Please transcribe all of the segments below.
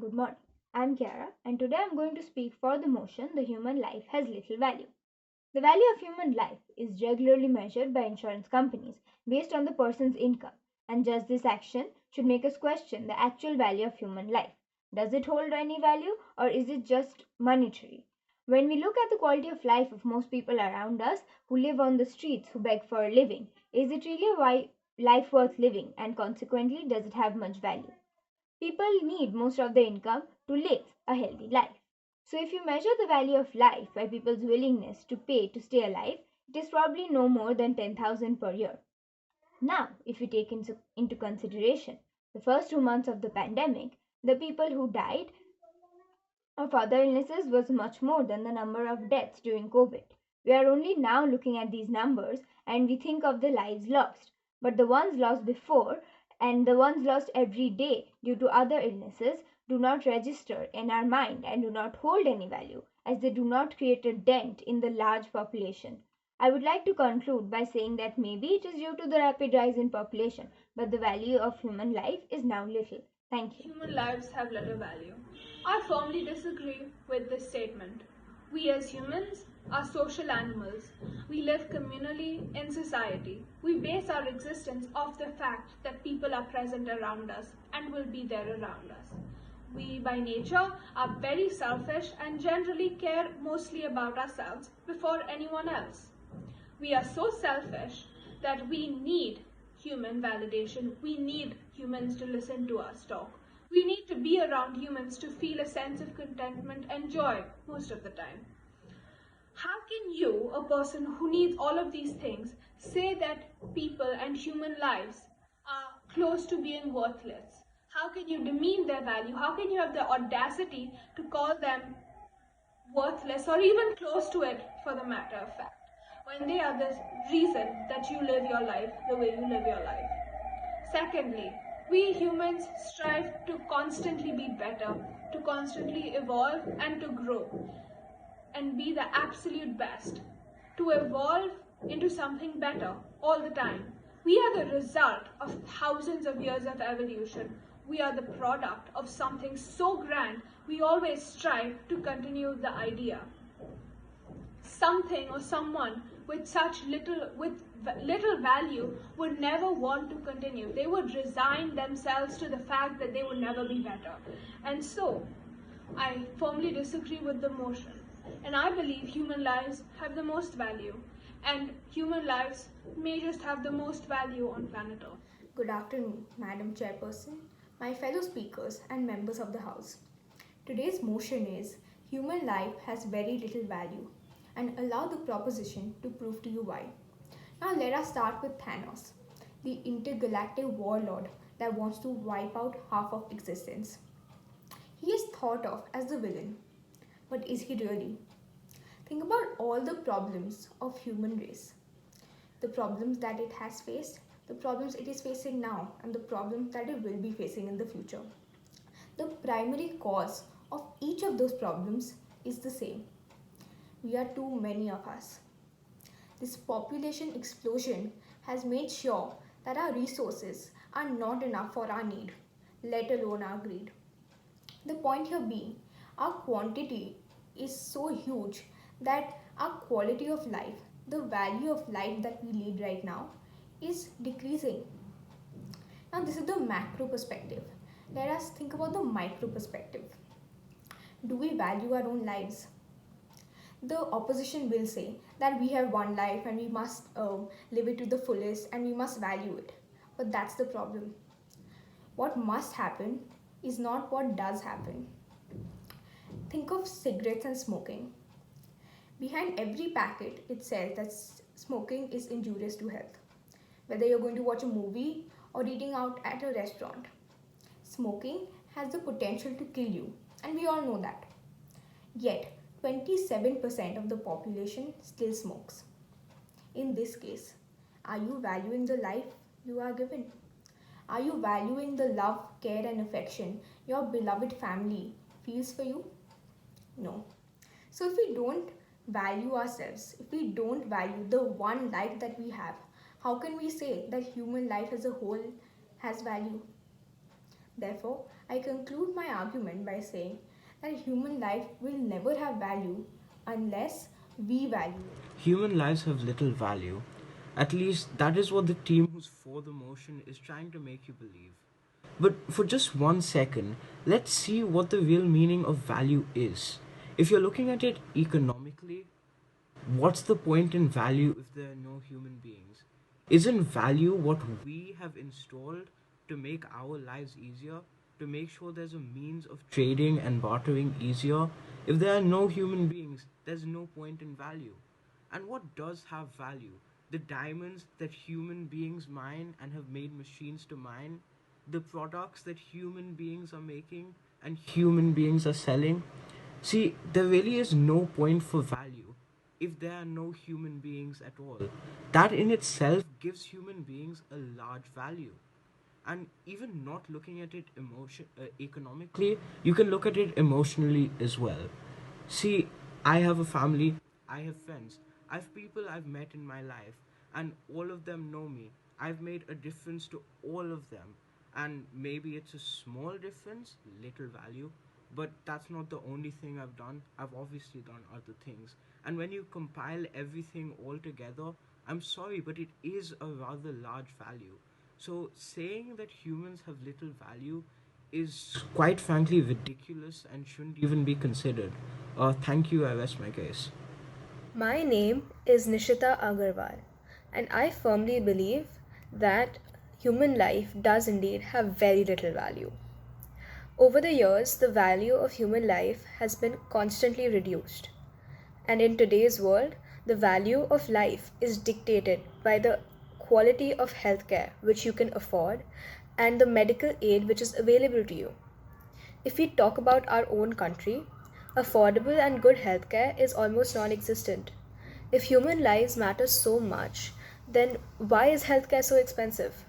good morning. I'm Chiara, and today I'm going to speak for the motion the human life has little value. The value of human life is regularly measured by insurance companies based on the person's income, and just this action should make us question the actual value of human life. Does it hold any value, or is it just monetary? When we look at the quality of life of most people around us who live on the streets, who beg for a living, is it really life worth living, and consequently, does it have much value? People need most of their income to live a healthy life. So, if you measure the value of life by people's willingness to pay to stay alive, it is probably no more than 10,000 per year. Now, if you take into consideration the first 2 months of the pandemic, the people who died of other illnesses was much more than the number of deaths during COVID. We are only now looking at these numbers and we think of the lives lost. But the ones lost before and the ones lost every day due to other illnesses do not register in our mind and do not hold any value as they do not create a dent in the large population. I would like to conclude by saying that maybe it is due to the rapid rise in population, but the value of human life is now little. Thank you. Human lives have little value. I firmly disagree with this statement. We as humans are social animals. We live communally in society. We base our existence off the fact that people are present around us and will be there around us. We, by nature, are very selfish and generally care mostly about ourselves before anyone else. We are so selfish that we need human validation. We need humans to listen to us talk. We need to be around humans to feel a sense of contentment and joy most of the time. How can you, a person who needs all of these things, say that people and human lives are close to being worthless? How can you demean their value? How can you have the audacity to call them worthless or even close to it for the matter of fact, when they are the reason that you live your life the way you live your life? Secondly, we humans strive to constantly be better, to constantly evolve and to grow and be the absolute best, to evolve into something better all the time. We are the result of thousands of years of evolution. We are the product of something so grand, we always strive to continue the idea. Something or someone with little value would never want to continue. They would resign themselves to the fact that they would never be better. And so, I firmly disagree with the motion. And I believe human lives have the most value. And human lives may just have the most value on planet Earth. Good afternoon, Madam Chairperson, my fellow speakers and members of the House. Today's motion is human life has very little value, and allow the proposition to prove to you why. Now let us start with Thanos, the intergalactic warlord that wants to wipe out half of existence. He is thought of as the villain, but is he really? Think about all the problems of human race. The problems that it has faced, the problems it is facing now, and the problems that it will be facing in the future. The primary cause of each of those problems is the same. We are too many of us. This population explosion has made sure that our resources are not enough for our need, let alone our greed. The point here being, our quantity is so huge that our quality of life, the value of life that we lead right now, is decreasing. Now this is the macro perspective. Let us think about the micro perspective. Do we value our own lives? The opposition will say that we have one life and we must live it to the fullest and we must value it. But that's the problem. What must happen is not what does happen. Think of cigarettes and smoking. Behind every packet, it says that smoking is injurious to health. Whether you're going to watch a movie or eating out at a restaurant, smoking has the potential to kill you, and we all know that. Yet, 27% of the population still smokes. In this case, are you valuing the life you are given? Are you valuing the love, care, and affection your beloved family feels for you? No. So if we don't value ourselves, if we don't value the one life that we have, how can we say that human life as a whole has value? Therefore, I conclude my argument by saying that human life will never have value unless we value it. Human lives have little value. At least that is what the team who's for the motion is trying to make you believe. But for just 1 second, let's see what the real meaning of value is. If you're looking at it economically, what's the point in value if there are no human beings? Isn't value what we have installed to make our lives easier? To make sure there's a means of trading and bartering easier? If there are no human beings, there's no point in value. And what does have value? The diamonds that human beings mine and have made machines to mine? The products that human beings are making and human beings are selling? See, there really is no point for value if there are no human beings at all. That in itself gives human beings a large value. And even not looking at it economically, you can look at it emotionally as well. See, I have a family, I have friends, I have people I've met in my life, and all of them know me. I've made a difference to all of them, and maybe it's a small difference, little value, but that's not the only thing I've done. I've obviously done other things. And when you compile everything all together, I'm sorry, but it is a rather large value. So saying that humans have little value is quite frankly ridiculous and shouldn't even be considered. Thank you, I rest my case. My name is Nishita Agarwal, and I firmly believe that human life does indeed have very little value. Over the years, the value of human life has been constantly reduced. And in today's world, the value of life is dictated by the quality of healthcare which you can afford and the medical aid which is available to you. If we talk about our own country, affordable and good healthcare is almost non-existent. If human lives matter so much, then why is healthcare so expensive?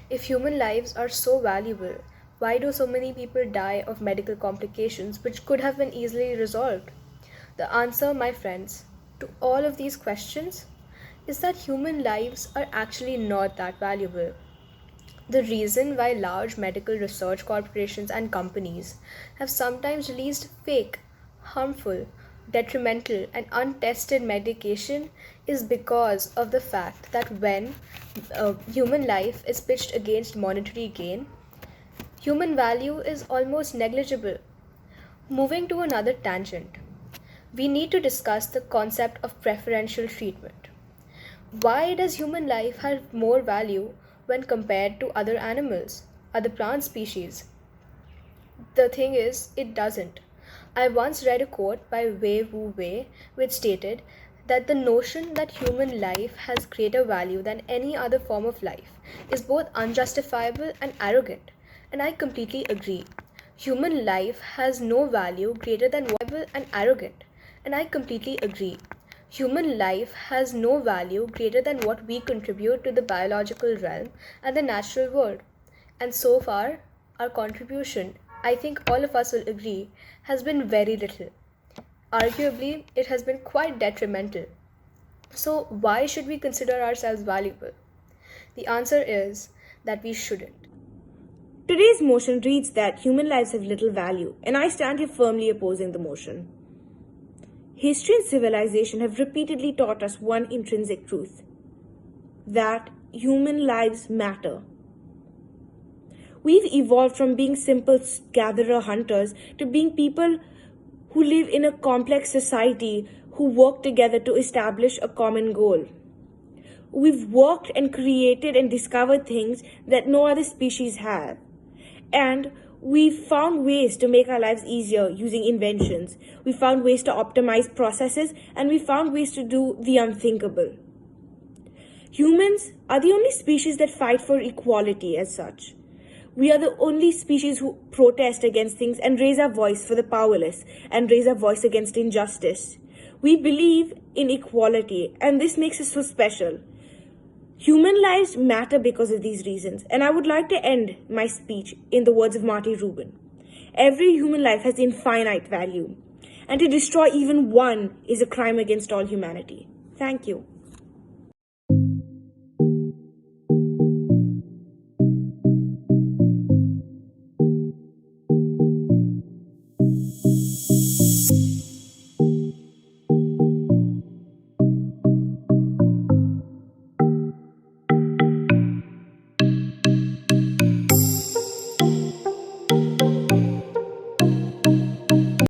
If human lives are so valuable, why do so many people die of medical complications which could have been easily resolved? The answer, my friends, to all of these questions is that human lives are actually not that valuable. The reason why large medical research corporations and companies have sometimes released fake, harmful, detrimental, and untested medication is because of the fact that when human life is pitched against monetary gain, human value is almost negligible. Moving to another tangent, we need to discuss the concept of preferential treatment. Why does human life have more value when compared to other animals, other plant species? The thing is, it doesn't. I once read a quote by Wei Wu Wei which stated that the notion that human life has greater value than any other form of life is both unjustifiable and arrogant, and I completely agree. Human life has no value greater than viable and arrogant, and I completely agree. Human life has no value greater than what we contribute to the biological realm and the natural world. And so far, our contribution, I think all of us will agree, has been very little. Arguably, it has been quite detrimental. So, why should we consider ourselves valuable? The answer is that we shouldn't. Today's motion reads that human lives have little value, and I stand here firmly opposing the motion. History and civilization have repeatedly taught us one intrinsic truth: that human lives matter. We've evolved from being simple gatherer-hunters to being people who live in a complex society who work together to establish a common goal. We've worked and created and discovered things that no other species have. And we've found ways to make our lives easier using inventions. We found ways to optimize processes, and we found ways to do the unthinkable. Humans are the only species that fight for equality as such. We are the only species who protest against things and raise our voice for the powerless and raise our voice against injustice. We believe in equality, and this makes us so special. Human lives matter because of these reasons, and I would like to end my speech in the words of Marty Rubin. Every human life has infinite value, and to destroy even one is a crime against all humanity. Thank you.